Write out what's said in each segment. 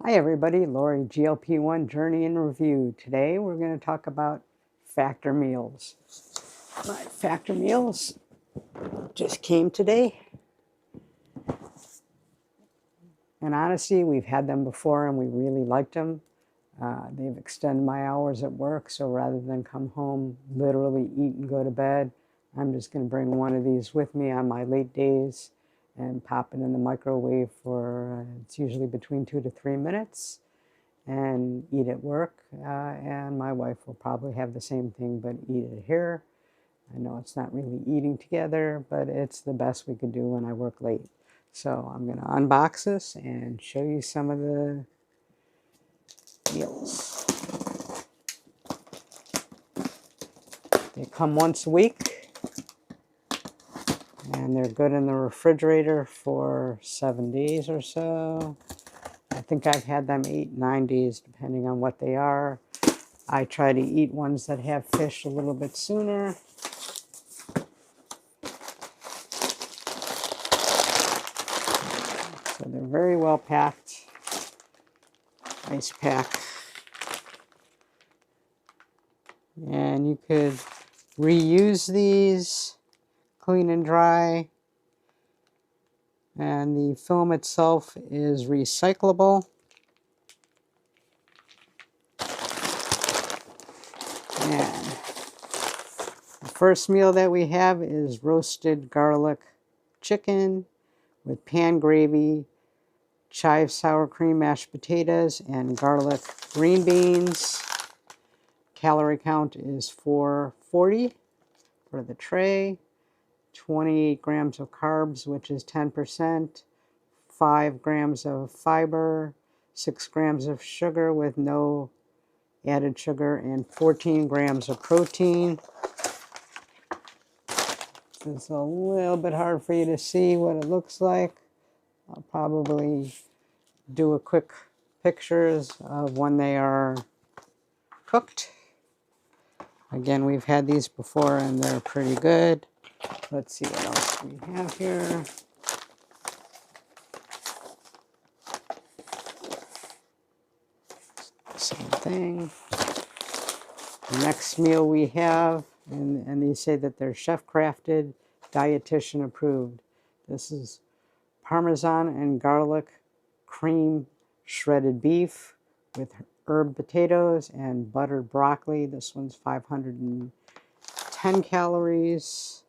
Hi everybody, Lori, GLP-1 Journey in Review. Today we're going to talk about factor meals. My factor meals just came today. And honestly, we've had them before and we really liked them. They've extended my hours at work, so rather than come home, literally eat and go to bed, I'm just going to bring one of these with me on my late days and pop it in the microwave for, it's usually between 2 to 3 minutes. And eat at work, and my wife will probably have the same thing, but eat it here. I know it's not really eating together, but it's the best we could do when I work late. So I'm going to unbox this and show you some of the meals. They come once a week, and they're good in the refrigerator for 7 days or so. I think I've had them 8-9 days, depending on what they are. I try to eat ones that have fish a little bit sooner. So they're very well packed. Nice pack. And you could reuse these, clean and dry. And the film itself is recyclable. And the first meal that we have is roasted garlic chicken with pan gravy, chive sour cream mashed potatoes, and garlic green beans. Calorie count is 440 for the tray. 28 grams of carbs, which is 10%. 5 grams of fiber. 6 grams of sugar with no added sugar, and 14 grams of protein. It's a little bit hard for you to see what it looks like. I'll probably do a quick pictures of when they are cooked. Again, we've had these before and they're pretty good. Let's see what else we have here. Same thing. The next meal we have, and they say that they're chef crafted, dietitian approved. This is Parmesan and garlic cream shredded beef with herb potatoes and buttered broccoli. This one's 510 calories.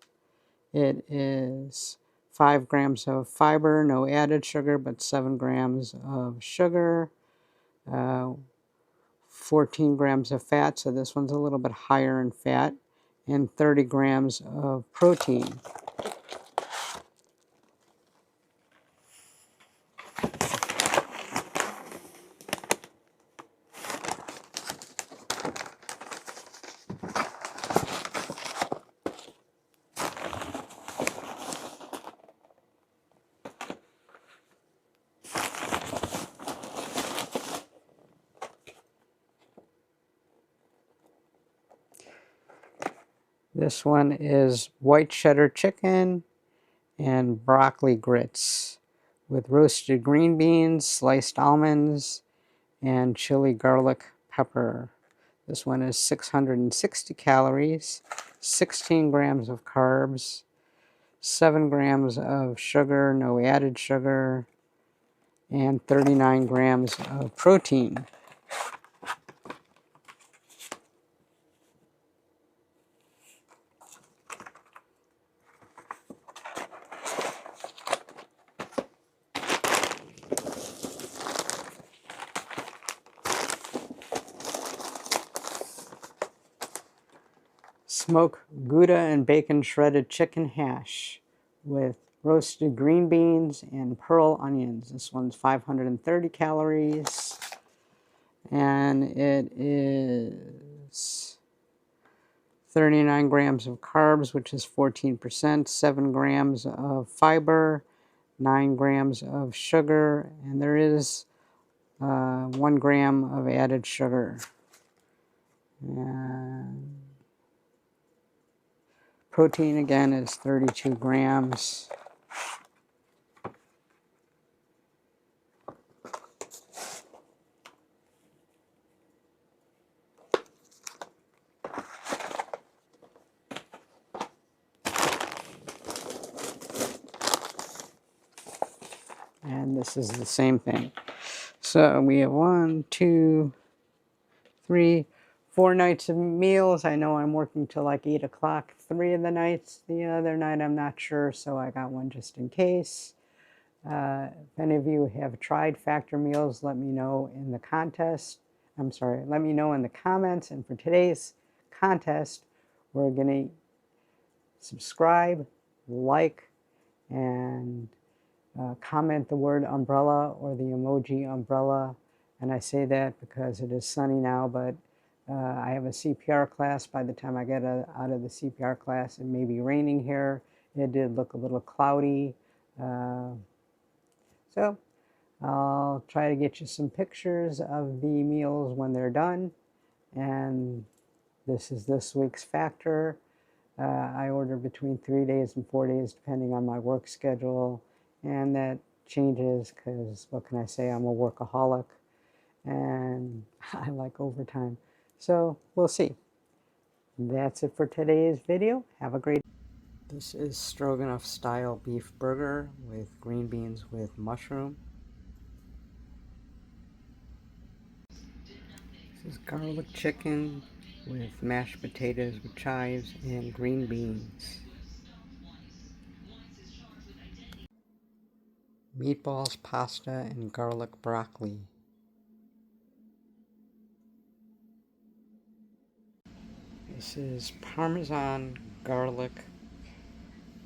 It is 5 grams of fiber, no added sugar, but 7 grams of sugar. 14 grams of fat, so this one's a little bit higher in fat, and 30 grams of protein. This one is white cheddar chicken and broccoli grits with roasted green beans, sliced almonds, and chili garlic pepper. This one is 660 calories, 16 grams of carbs, 7 grams of sugar, no added sugar, and 39 grams of protein. Smoked Gouda and bacon shredded chicken hash with roasted green beans and pearl onions. This one's 530 calories. And it is 39 grams of carbs, which is 14%, 7 grams of fiber, 9 grams of sugar, and there is 1 gram of added sugar. And protein again is 32 grams. And this is the same thing. So we have 1, 2, 3, 4 nights of meals. I know I'm working till like 8 o'clock 3 of the nights. The other night I'm not sure, so I got one just in case. If any of you have tried Factor meals, let me know in the contest. I'm sorry, let me know in the comments. And for today's contest, we're going to subscribe, like, and comment the word umbrella or the emoji umbrella. And I say that because it is sunny now, but I have a CPR class. By the time I get out of the CPR class, it may be raining here. It did look a little cloudy. So I'll try to get you some pictures of the meals when they're done. And this is this week's Factor. I order between 3 days and 4 days depending on my work schedule, and that changes because what can I say, I'm a workaholic and I like overtime. So we'll see. That's it for today's video. Have a great. This is stroganoff style beef burger with green beans with mushroom. This is garlic chicken with mashed potatoes with chives and green beans. Meatballs, pasta, and garlic broccoli. This is Parmesan garlic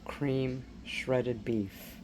cream shredded beef.